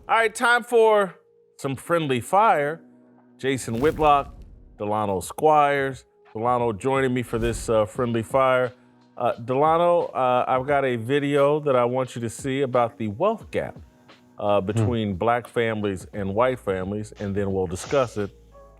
All right, time for some friendly fire. Jason Whitlock, Delano Squires. Delano joining me for this friendly fire. Delano, I've got a video that I want you to see about the wealth gap between black families and white families, and then we'll discuss it.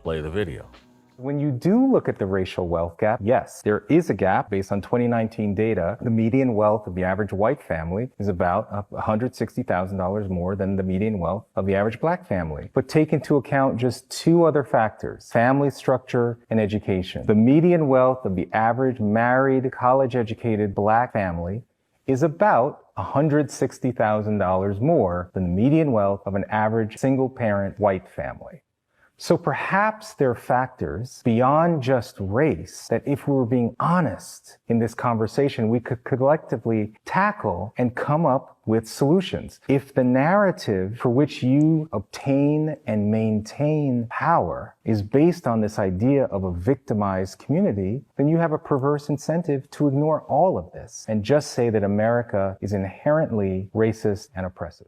Play the video. When you do look at the racial wealth gap, yes, there is a gap based on 2019 data. The median wealth of the average white family is about $160,000 more than the median wealth of the average black family. But take into account just two other factors: family structure and education. The median wealth of the average married, college-educated black family is about $160,000 more than the median wealth of an average single-parent white family. So perhaps there are factors beyond just race that, if we were being honest in this conversation, we could collectively tackle and come up with solutions. If the narrative for which you obtain and maintain power is based on this idea of a victimized community, then you have a perverse incentive to ignore all of this and just say that America is inherently racist and oppressive.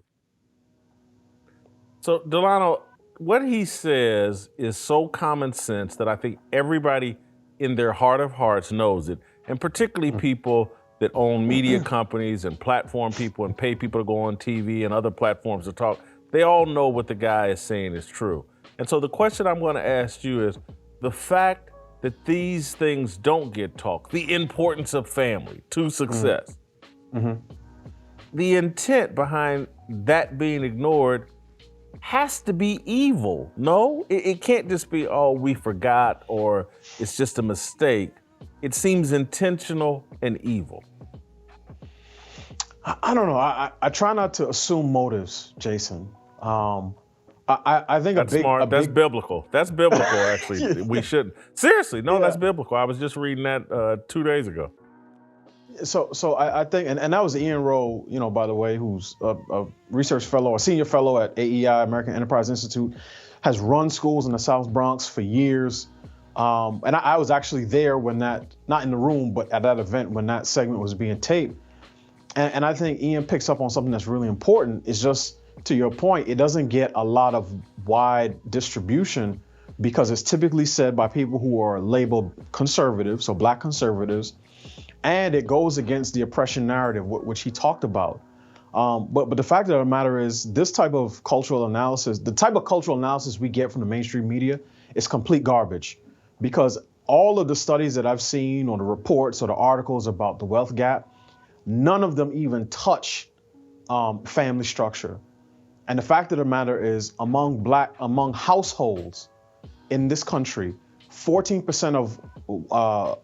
So, Delano, what he says is so common sense that I think everybody in their heart of hearts knows it, and particularly people that own media companies and platform people and pay people to go on TV and other platforms to talk. They all know what the guy is saying is true. And so the question I'm going to ask you is, the fact that these things don't get talked, the importance of family to success, the intent behind that being ignored has to be evil. No, it can't just be, oh, we forgot, or it's just a mistake. It seems intentional and evil. I don't know. I try not to assume motives, Jason. I think that's smart. That's biblical. That's biblical, actually. We shouldn't. Seriously, no, that's biblical. I was just reading that 2 days ago. So I think, and that was Ian Rowe, by the way, who's a research fellow, a senior fellow at AEI, American Enterprise Institute, has run schools in the South Bronx for years. And I was actually there when that, not in the room, but at that event when that segment was being taped. And I think Ian picks up on something that's really important. It's just, to your point, it doesn't get a lot of wide distribution because it's typically said by people who are labeled conservative, so black conservatives, and it goes against the oppression narrative, which he talked about. But the fact of the matter is, this type of cultural analysis, the type of cultural analysis we get from the mainstream media, is complete garbage. Because all of the studies that I've seen, or the reports or the articles about the wealth gap, none of them even touch family structure. And the fact of the matter is, among households in this country, 14% of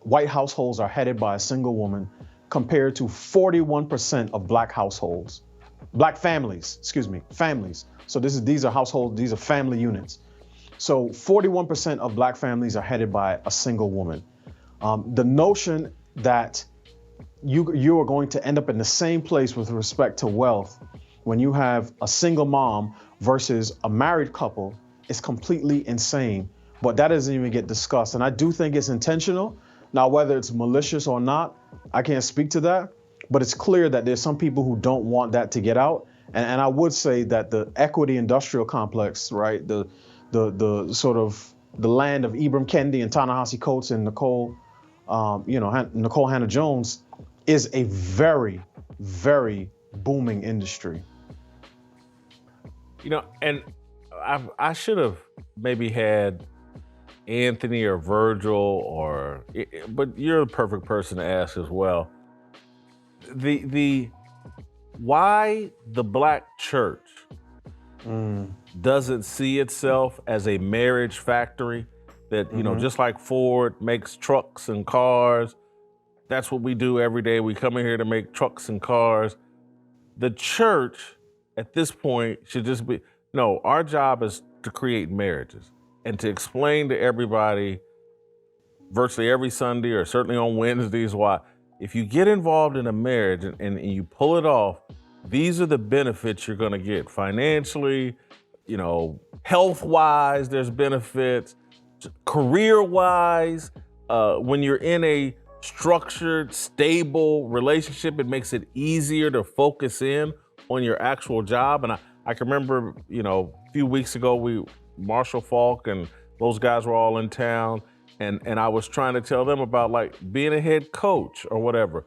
white households are headed by a single woman, compared to 41% of black households, families. So these are family units. So 41% of black families are headed by a single woman. The notion that you are going to end up in the same place with respect to wealth when you have a single mom versus a married couple is completely insane. But that doesn't even get discussed. And I do think it's intentional. Now, whether it's malicious or not, I can't speak to that. But it's clear that there's some people who don't want that to get out. And I would say that the equity industrial complex, right, the sort of the land of Ibram Kendi and Ta-Nehisi Coates and Nicole Hannah-Jones is a very, very booming industry. And I should have maybe had Anthony or Virgil, but you're the perfect person to ask as well. The why the black church doesn't see itself as a marriage factory that, just like Ford makes trucks and cars, that's what we do every day. We come in here to make trucks and cars. The church at this point should just be, no, our job is to create marriages and to explain to everybody virtually every Sunday, or certainly on Wednesdays, why if you get involved in a marriage and you pull it off, these are the benefits you're gonna get financially, health-wise, there's benefits, career-wise. When you're in a structured, stable relationship, it makes it easier to focus in on your actual job. And I can remember, a few weeks ago, Marshall Falk and those guys were all in town, and I was trying to tell them about like being a head coach or whatever.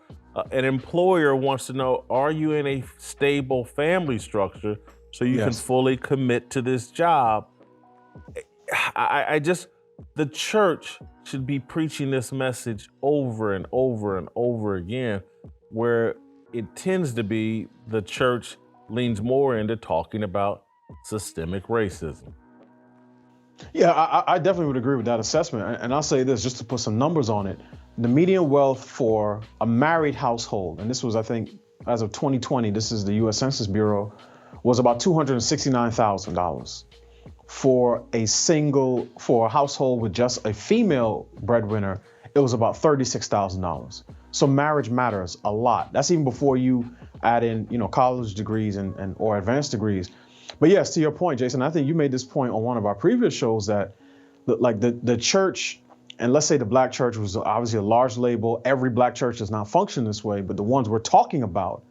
An employer wants to know, are you in a stable family structure so you can Yes. fully commit to this job? The church should be preaching this message over and over and over again, where it tends to be the church leans more into talking about systemic racism. Yeah, I definitely would agree with that assessment. And I'll say this, just to put some numbers on it. The median wealth for a married household, and this was, I think, as of 2020, this is the U.S. Census Bureau, was about $269,000. For a household with just a female breadwinner, it was about $36,000. So marriage matters a lot. That's even before you add in, college degrees and or advanced degrees. But yes, to your point, Jason, I think you made this point on one of our previous shows that the church, and let's say the black church was obviously a large label. Every black church does not function this way, but the ones we're talking about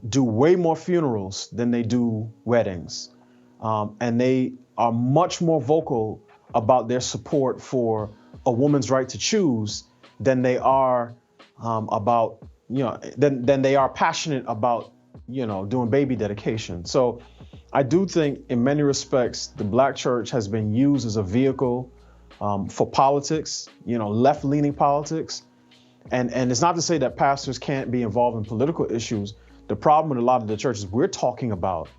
do way more funerals than they do weddings. And they are much more vocal about their support for a woman's right to choose than they are than they are passionate about, doing baby dedication. So I do think in many respects, the black church has been used as a vehicle for politics, left-leaning politics. And it's not to say that pastors can't be involved in political issues. The problem with a lot of the churches we're talking about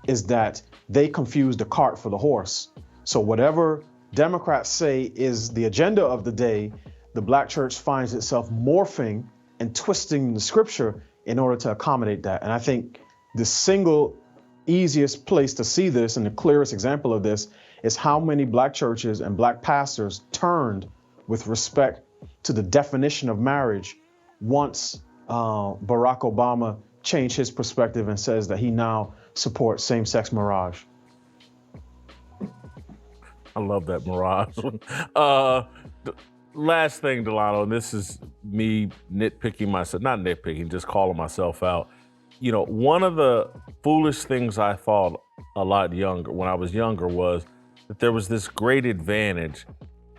is that they confuse the cart for the horse. So whatever Democrats say is the agenda of the day, the black church finds itself morphing and twisting the scripture in order to accommodate that. And I think the single easiest place to see this and the clearest example of this is how many black churches and black pastors turned with respect to the definition of marriage once Barack Obama changed his perspective and says that he now supports same-sex marriage. I love that mirage. Last thing, Delano, and this is me nitpicking myself, not nitpicking, just calling myself out. One of the foolish things I thought a lot younger, when I was younger, was that there was this great advantage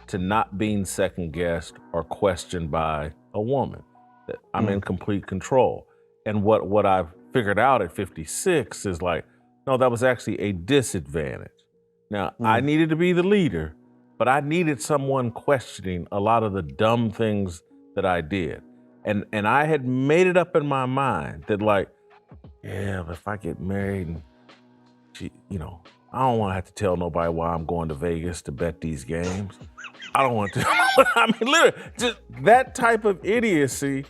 to not being second guessed or questioned by a woman, that I'm in complete control. And what I've figured out at 56 is like, no, that was actually a disadvantage. Now, I needed to be the leader, but I needed someone questioning a lot of the dumb things that I did. And I had made it up in my mind that like, yeah, but if I get married and she, I don't want to have to tell nobody why I'm going to Vegas to bet these games. I don't want to. I mean, literally, just that type of idiocy.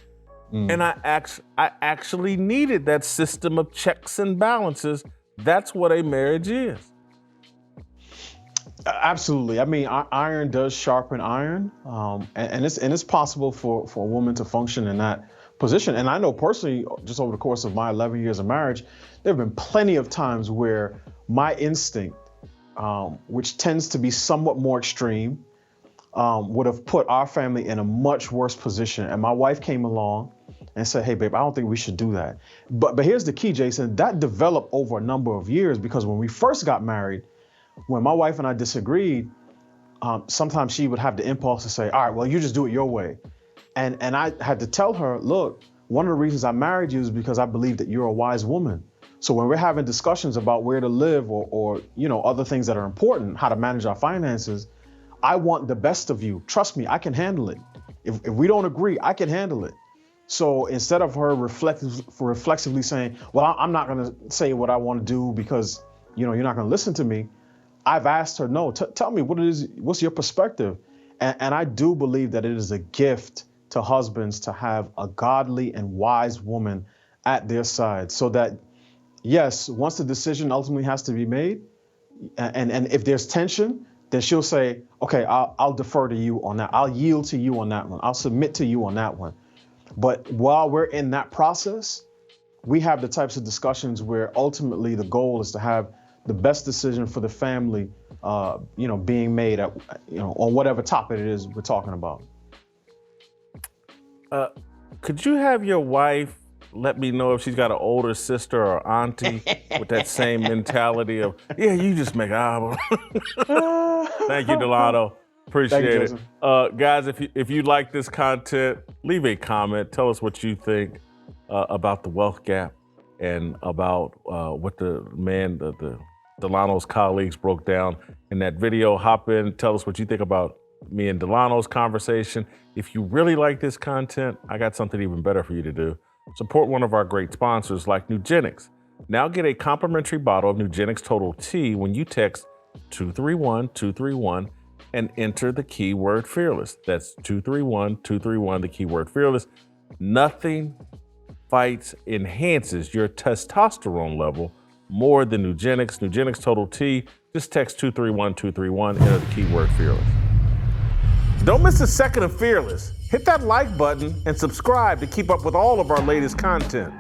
And I actually needed that system of checks and balances. That's what a marriage is. Absolutely. I mean, iron does sharpen iron, and it's possible for a woman to function in that position. And I know personally, just over the course of my 11 years of marriage, there have been plenty of times where my instinct, which tends to be somewhat more extreme, would have put our family in a much worse position. And my wife came along and said, hey, babe, I don't think we should do that. But here's the key, Jason. That developed over a number of years because when we first got married, when my wife and I disagreed, sometimes she would have the impulse to say, all right, well, you just do it your way. And I had to tell her, look, one of the reasons I married you is because I believe that you're a wise woman. So when we're having discussions about where to live or other things that are important, how to manage our finances, I want the best of you. Trust me, I can handle it. If we don't agree, I can handle it. So instead of her reflexively saying, well, I'm not going to say what I want to do because, you're not going to listen to me, I've asked her, no, tell me what it is. What's your perspective? And I do believe that it is a gift to husbands to have a godly and wise woman at their side so that, yes, once the decision ultimately has to be made, and if there's tension, then she'll say, okay, I'll defer to you on that. I'll yield to you on that one. I'll submit to you on that one. But while we're in that process, we have the types of discussions where ultimately the goal is to have the best decision for the family, being made at, on whatever topic it is we're talking about. Could you have your wife let me know if she's got an older sister or auntie with that same mentality of, yeah, you just make an album. Thank you, Delano. Appreciate Thank you, it. Joseph. Guys, if you like this content, leave a comment. Tell us what you think about the wealth gap and about what the Delano's colleagues broke down in that video. Hop in, tell us what you think about me and Delano's conversation. If you really like this content, I got something even better for you to do. Support one of our great sponsors like Nugenix. Now get a complimentary bottle of Nugenix Total T when you text 231-231 and enter the keyword fearless. That's 231-231, the keyword fearless. Nothing enhances your testosterone level more than Nugenix. Nugenix Total T. Just text 231-231, enter the keyword fearless. Don't miss a second of Fearless. Hit that like button and subscribe to keep up with all of our latest content.